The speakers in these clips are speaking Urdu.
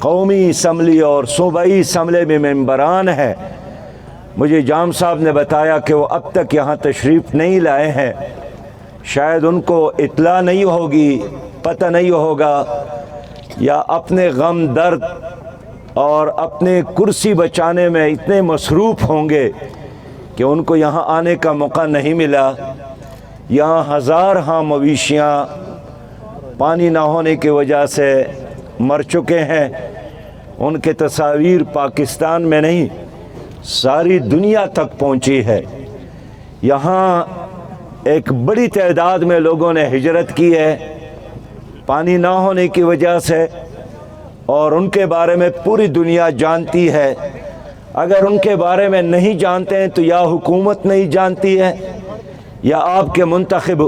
قومی اسمبلی اور صوبائی اسمبلی میں ممبران ہیں، مجھے جام صاحب نے بتایا کہ وہ اب تک یہاں تشریف نہیں لائے ہیں، شاید ان کو اطلاع نہیں ہوگی، پتہ نہیں ہوگا، یا اپنے غم درد اور اپنے کرسی بچانے میں اتنے مصروف ہوں گے کہ ان کو یہاں آنے کا موقع نہیں ملا۔ یہاں ہزارہا مویشیاں پانی نہ ہونے کی وجہ سے مر چکے ہیں، ان کے تصاویر پاکستان میں نہیں ساری دنیا تک پہنچی ہے۔ یہاں ایک بڑی تعداد میں لوگوں نے ہجرت کی ہے پانی نہ ہونے کی وجہ سے، اور ان کے بارے میں پوری دنیا جانتی ہے۔ اگر ان کے بارے میں نہیں جانتے ہیں تو یا حکومت نہیں جانتی ہے یا آپ کے منتخب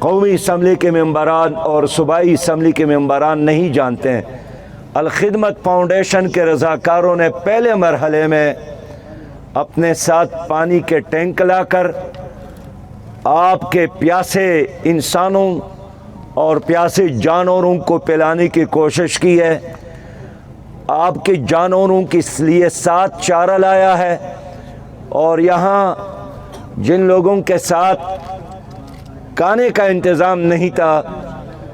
قومی اسمبلی کے ممبران اور صوبائی اسمبلی کے ممبران نہیں جانتے ہیں۔ الخدمت فاؤنڈیشن کے رضاکاروں نے پہلے مرحلے میں اپنے ساتھ پانی کے ٹینک لا کر آپ کے پیاسے انسانوں اور پیاسے جانوروں کو پلانے کی کوشش کی ہے۔ آپ کے جانوروں کے لیے ساتھ چارہ لایا ہے، اور یہاں جن لوگوں کے ساتھ کھانے کا انتظام نہیں تھا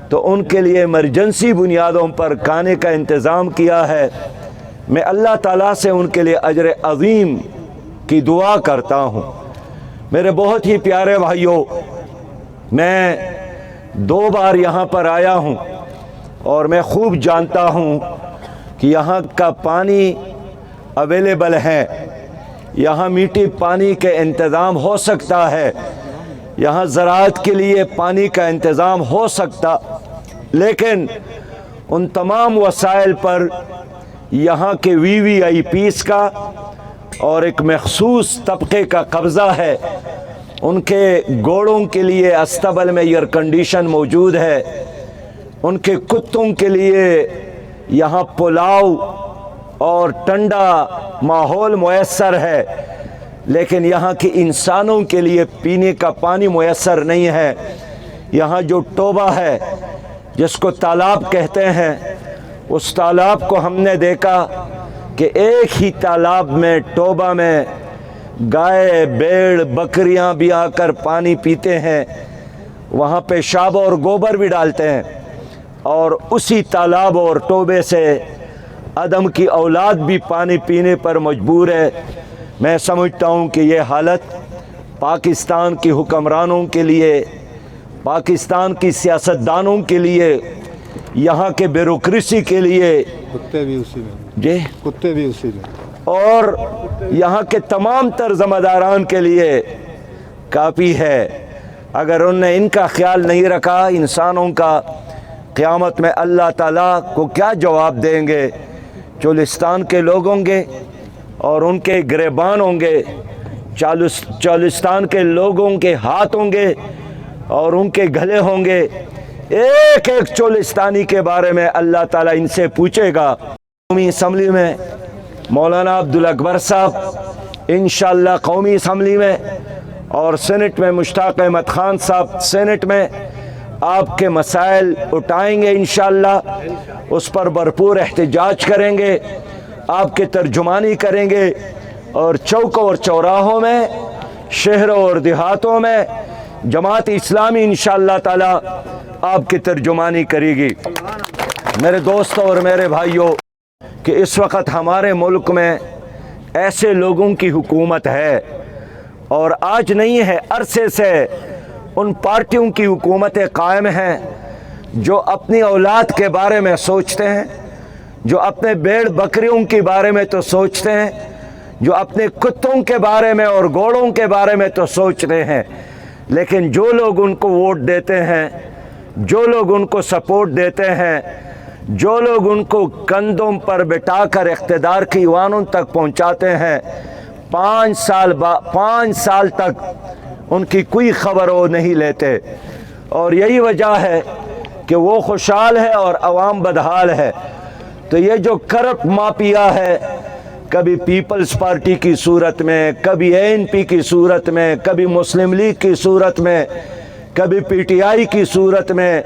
تو ان کے لیے ایمرجنسی بنیادوں پر کھانے کا انتظام کیا ہے۔ میں اللہ تعالیٰ سے ان کے لیے اجر عظیم کی دعا کرتا ہوں۔ میرے بہت ہی پیارے بھائیوں، میں 2 بار یہاں پر آیا ہوں اور میں خوب جانتا ہوں کہ یہاں کا پانی اویلیبل ہے، یہاں میٹھے پانی کے انتظام ہو سکتا ہے، یہاں زراعت کے لیے پانی کا انتظام ہو سکتا، لیکن ان تمام وسائل پر یہاں کے VVIPs کا اور ایک مخصوص طبقے کا قبضہ ہے۔ ان کے گھوڑوں کے لیے استبل میں ایئر کنڈیشن موجود ہے، ان کے کتوں کے لیے یہاں پلاؤ اور ٹھنڈا ماحول میسر ہے، لیکن یہاں کے انسانوں کے لیے پینے کا پانی میسر نہیں ہے۔ یہاں جو ٹوبہ ہے جس کو تالاب کہتے ہیں، اس تالاب کو ہم نے دیکھا کہ ایک ہی تالاب میں ٹوبہ میں گائے بیڑ بکریاں بھی آ کر پانی پیتے ہیں، وہاں پیشاب اور گوبر بھی ڈالتے ہیں، اور اسی تالاب اور ٹوبے سے آدم کی اولاد بھی پانی پینے پر مجبور ہے۔ میں سمجھتا ہوں کہ یہ حالت پاکستان کی حکمرانوں کے لیے، پاکستان کی سیاستدانوں کے لیے، یہاں کے بیوروکریسی کے لیے، کتے بھی اسی میں، جی کتے بھی اسی میں، اور یہاں کے تمام تر ذمہ داران کے لیے کافی ہے۔ اگر انہوں نے ان کا خیال نہیں رکھا انسانوں کا، قیامت میں اللہ تعالیٰ کو کیا جواب دیں گے؟ چولستان کے لوگ ہوں گے اور ان کے گریبان ہوں گے، چولستان کے لوگوں کے ہاتھ ہوں گے اور ان کے گلے ہوں گے۔ ایک ایک چولستانی کے بارے میں اللہ تعالیٰ ان سے پوچھے گا۔ قومی اسمبلی میں مولانا عبدالاکبر صاحب انشاءاللہ قومی اسمبلی میں، اور سینٹ میں مشتاق احمد خان صاحب سینٹ میں آپ کے مسائل اٹھائیں گے انشاءاللہ، اس پر بھرپور احتجاج کریں گے، آپ کے ترجمانی کریں گے، اور چوکوں اور چوراہوں میں، شہروں اور دیہاتوں میں جماعت اسلامی انشاءاللہ تعالی آپ کی ترجمانی کرے گی۔ میرے دوستوں اور میرے بھائیوں، کہ اس وقت ہمارے ملک میں ایسے لوگوں کی حکومت ہے، اور آج نہیں ہے، عرصے سے ان پارٹیوں کی حکومتیں قائم ہیں جو اپنی اولاد کے بارے میں سوچتے ہیں، جو اپنے بھیڑ بکریوں کے بارے میں تو سوچتے ہیں، جو اپنے کتوں کے بارے میں اور گھوڑوں کے بارے میں تو سوچتے ہیں، لیکن جو لوگ ان کو ووٹ دیتے ہیں، جو لوگ ان کو سپورٹ دیتے ہیں، جو لوگ ان کو کندھوں پر بٹھا کر اقتدار کی ایوانوں تک پہنچاتے ہیں، 5 سال تک ان کی کوئی خبر وہ نہیں لیتے، اور یہی وجہ ہے کہ وہ خوشحال ہے اور عوام بدحال ہے۔ تو یہ جو کرپٹ مافیا ہے، کبھی پیپلز پارٹی کی صورت میں، کبھی ANP کی صورت میں، کبھی مسلم لیگ کی صورت میں، کبھی PTI کی صورت میں،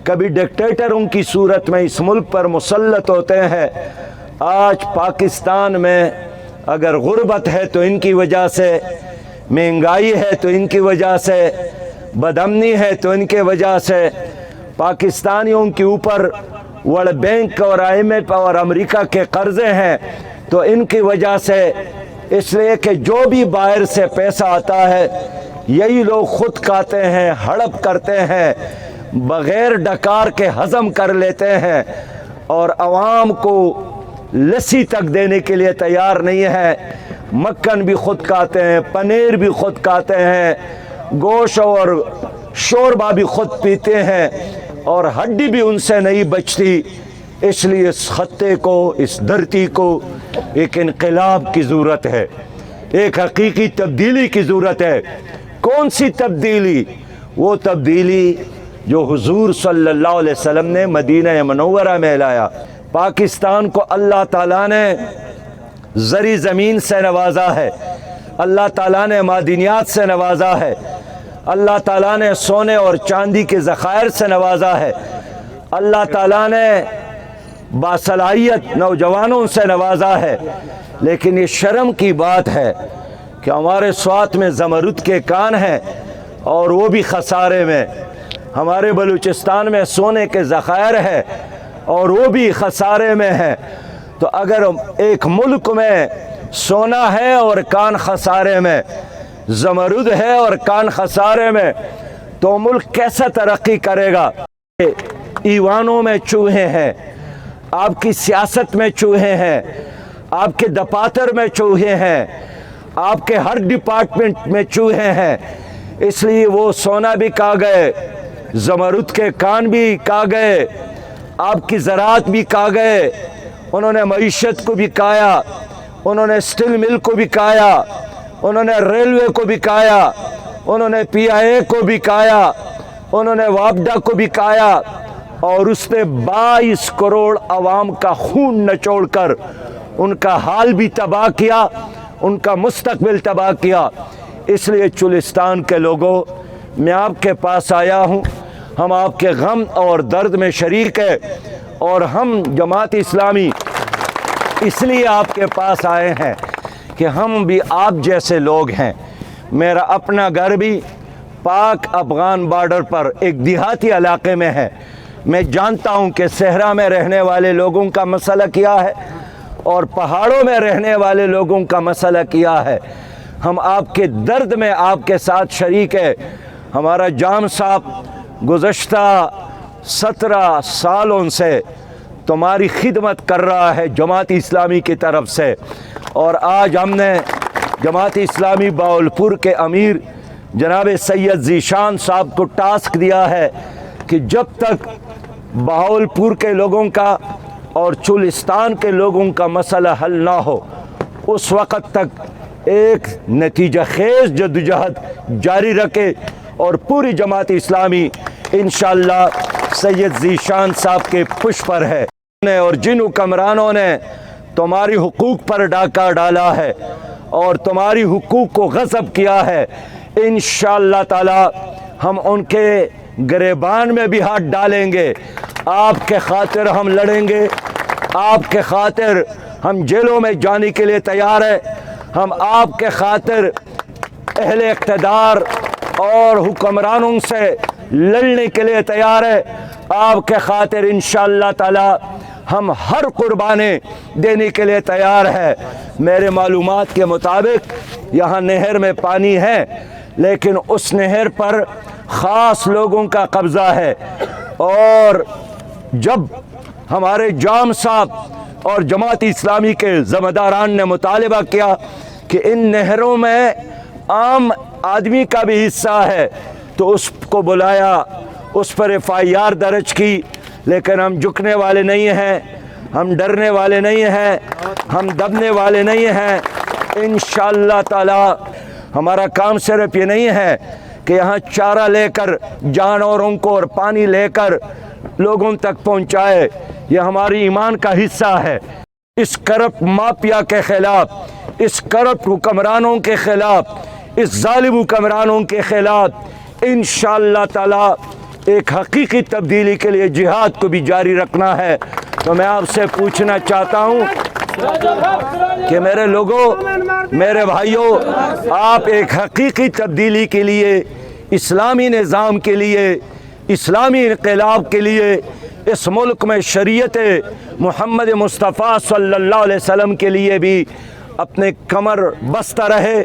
کبھی ڈکٹیٹروں کی صورت میں اس ملک پر مسلط ہوتے ہیں۔ آج پاکستان میں اگر غربت ہے تو ان کی وجہ سے، مہنگائی ہے تو ان کی وجہ سے، بدامنی ہے تو ان کی وجہ سے، پاکستانیوں کے اوپر ورلڈ بینک اور IMF اور امریکہ کے قرضے ہیں تو ان کی وجہ سے، اس لیے کہ جو بھی باہر سے پیسہ آتا ہے یہی لوگ خود کھاتے ہیں، ہڑپ کرتے ہیں، بغیر ڈکار کے ہضم کر لیتے ہیں اور عوام کو لسی تک دینے کے لیے تیار نہیں ہے۔ مکھن بھی خود کھاتے ہیں، پنیر بھی خود کھاتے ہیں، گوشت اور شوربہ بھی خود پیتے ہیں اور ہڈی بھی ان سے نہیں بچتی۔ اس لیے اس خطے کو، اس دھرتی کو ایک انقلاب کی ضرورت ہے، ایک حقیقی تبدیلی کی ضرورت ہے۔ کون سی تبدیلی؟ وہ تبدیلی جو حضور صلی اللہ علیہ وسلم نے مدینہ منورہ میں لایا۔ پاکستان کو اللہ تعالیٰ نے زرعی زمین سے نوازا ہے، اللہ تعالیٰ نے معدنیات سے نوازا ہے، اللہ تعالیٰ نے سونے اور چاندی کے ذخائر سے نوازا ہے، اللہ تعالیٰ نے باصلاحیت نوجوانوں سے نوازا ہے، لیکن یہ شرم کی بات ہے کہ ہمارے سوات میں زمرد کے کان ہیں اور وہ بھی خسارے میں، ہمارے بلوچستان میں سونے کے ذخائر ہے اور وہ بھی خسارے میں ہے۔ تو اگر ایک ملک میں سونا ہے اور کان خسارے میں، زمرد ہے اور کان خسارے میں، تو ملک کیسا ترقی کرے گا؟ ایوانوں میں چوہے ہیں، آپ کی سیاست میں چوہے ہیں، آپ کے دفاتر میں چوہے ہیں، آپ کے ہر ڈپارٹمنٹ میں چوہے ہیں، اس لیے وہ سونا بھی کھا گئے، زمرد کے کان بھی کھا گئے، آپ کی زراعت بھی کھا گئے، انہوں نے معیشت کو بھی کھایا، انہوں نے اسٹیل مل کو بھی کھایا، انہوں نے ریلوے کو بھی کھایا، انہوں نے PIA کو بھی کھایا، انہوں نے وابڈا کو بھی کھایا اور اس نے 22 کروڑ عوام کا خون نچوڑ کر ان کا حال بھی تباہ کیا، ان کا مستقبل تباہ کیا۔ اس لیے چولستان کے لوگوں، میں آپ کے پاس آیا ہوں، ہم آپ کے غم اور درد میں شریک ہیں اور ہم جماعت اسلامی اس لیے آپ کے پاس آئے ہیں کہ ہم بھی آپ جیسے لوگ ہیں۔ میرا اپنا گھر بھی پاک افغان بارڈر پر ایک دیہاتی علاقے میں ہے، میں جانتا ہوں کہ صحرا میں رہنے والے لوگوں کا مسئلہ کیا ہے اور پہاڑوں میں رہنے والے لوگوں کا مسئلہ کیا ہے۔ ہم آپ کے درد میں آپ کے ساتھ شریک ہے۔ ہمارا جام صاحب گزشتہ 17 سالوں سے تمہاری خدمت کر رہا ہے جماعت اسلامی کی طرف سے، اور آج ہم نے جماعت اسلامی بہاولپور کے امیر جناب سید ذیشان صاحب کو ٹاسک دیا ہے کہ جب تک بہاولپور کے لوگوں کا اور چولستان کے لوگوں کا مسئلہ حل نہ ہو اس وقت تک ایک نتیجہ خیز جدوجہد جاری رکھے، اور پوری جماعت اسلامی انشاءاللہ سید ذیشان صاحب کے پش پر ہے۔ اور جن حکمرانوں نے تمہاری حقوق پر ڈاکہ ڈالا ہے اور تمہاری حقوق کو غصب کیا ہے، انشاءاللہ تعالی ہم ان کے گریبان میں بھی ہاتھ ڈالیں گے۔ آپ کے خاطر ہم لڑیں گے، آپ کے خاطر ہم جیلوں میں جانے کے لیے تیار ہیں، ہم آپ کے خاطر اہل اقتدار اور حکمرانوں سے لڑنے کے لیے تیار ہے، آپ کے خاطر انشاءاللہ تعالی ہم ہر قربانی دینے کے لیے تیار ہے۔ میرے معلومات کے مطابق یہاں نہر میں پانی ہے، لیکن اس نہر پر خاص لوگوں کا قبضہ ہے، اور جب ہمارے جام صاحب اور جماعت اسلامی کے ذمہ داران نے مطالبہ کیا کہ ان نہروں میں عام آدمی کا بھی حصہ ہے تو اس کو بلایا، اس پر FIR درج کی، لیکن ہم جھکنے والے نہیں ہیں، ہم ڈرنے والے نہیں ہیں، ہم دبنے والے نہیں ہیں۔ انشاءاللہ تعالی ہمارا کام صرف یہ نہیں ہے کہ یہاں چارہ لے کر جانوروں کو اور پانی لے کر لوگوں تک پہنچائے، یہ ہماری ایمان کا حصہ ہے۔ اس کرپٹ مافیا کے خلاف، اس کرپٹ حکمرانوں کے خلاف، اس ظالم حکمرانوں کے خلاف انشاءاللہ تعالی ایک حقیقی تبدیلی کے لیے جہاد کو بھی جاری رکھنا ہے۔ تو میں آپ سے پوچھنا چاہتا ہوں کہ میرے لوگوں، میرے بھائیوں، آپ ایک حقیقی تبدیلی کے لیے، اسلامی نظام کے لیے، اسلامی انقلاب کے لیے، اس ملک میں شریعت محمد مصطفیٰ صلی اللہ علیہ وسلم کے لیے بھی اپنے کمر بستہ رہے،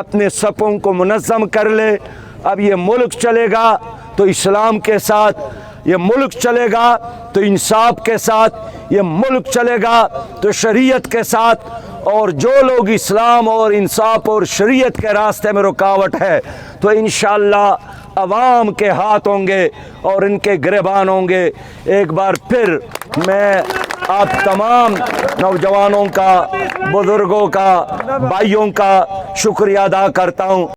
اپنے صفوں کو منظم کر لے۔ اب یہ ملک چلے گا تو اسلام کے ساتھ، یہ ملک چلے گا تو انصاف کے ساتھ، یہ ملک چلے گا تو شریعت کے ساتھ، اور جو لوگ اسلام اور انصاف اور شریعت کے راستے میں رکاوٹ ہے تو انشاءاللہ عوام کے ہاتھ ہوں گے اور ان کے گریبان ہوں گے۔ ایک بار پھر میں آپ تمام نوجوانوں کا، بزرگوں کا، بھائیوں کا شکریہ ادا کرتا ہوں۔